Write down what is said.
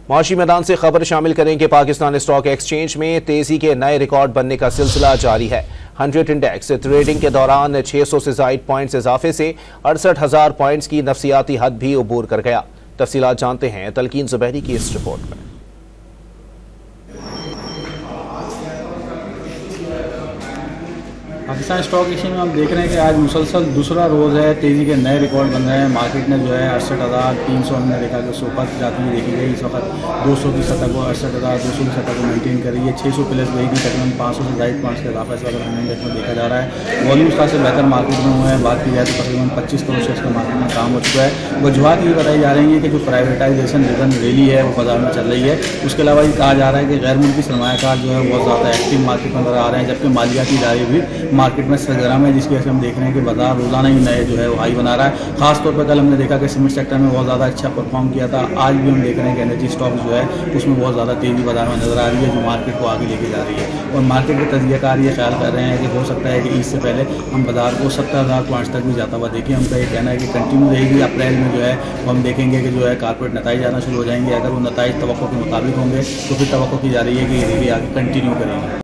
माशी मैदान से खबर शामिल करें कि पाकिस्तान स्टॉक एक्सचेंज में तेजी के नए रिकॉर्ड बनने का सिलसिला जारी है। 100 इंडेक्स ट्रेडिंग के दौरान 600 से ज़ायद पॉइंट्स इजाफे से 68,000 पॉइंट्स की नफसियाती हद भी उबूर कर गया। तफसीलात जानते हैं तलकीन ज़ुबैरी की इस रिपोर्ट में। पाकिस्तान स्टॉक एक्सचेंज में हम देख रहे हैं कि आज मुसलसल दूसरा रोज़ है, तेज़ी के नए रिकॉर्ड बन रहे हैं। मार्केट ने जो है 68,300 हमने देखा कि उससे ऊपर जाती हुई देखी गई। इस वक्त 200 की सतह को 68,200 की सतह को मेंटेन कर रही है। 600 प्लस गई थी, तकरीबन 500 से ज़ायद पॉइंट्स का इजाफा इस वक्त इंडेक्स में देखा जा रहा है। वॉल्यूम्स खासे बेहतर मार्केट में हुए हैं। बात की जाए तो तकरीबन 25 करोड़ शेयर्स का मार्केट में काम हो चुका है। वजूहत ये बताई जा रही है कि जो प्राइवेटाइजेशन रिटर्न रैली है वो बाजार में चल रही है। उसके अलावा ये कहा जा रहा है कि गैर मुल्की सरमायाकार जो है बहुत ज़्यादा एक्टिव मार्केट में नजर आ रहे हैं, जबकि मालियाती इदारे भी मार्केट में सरगर्म है, जिसकी वजह से हम देख रहे हैं कि बाजार रोजाना ही नए जो है वो हाई बना रहा है। खासतौर पर कल हमने देखा कि सीमेंट सेक्टर में बहुत ज़्यादा अच्छा परफॉर्म किया था। आज भी हम देख रहे हैं कि एनर्जी स्टॉक जो है उसमें बहुत ज़्यादा तेज़ी बाजार में नजर आ रही है, जो मार्केट को आगे लेके जा रही है। और मार्केट के तजज़ियाकार ये ख्याल कर रहे हैं कि हो सकता है कि ईद से पहले हम बाजार को 70,000 पॉइंट्स तक भी जाता हुआ देखें। उनका ये कहना है कि कंटिन्यू रहेगी। अप्रैल में जो है हम देखेंगे कि जो है कारपोरेट नताइज आना शुरू हो जाएंगे। अगर वो नताइज तवक्को के मुताबिक होंगे तो फिर तवक्को की जा रही है कि ये रैली आगे कंटिन्यू करेंगे।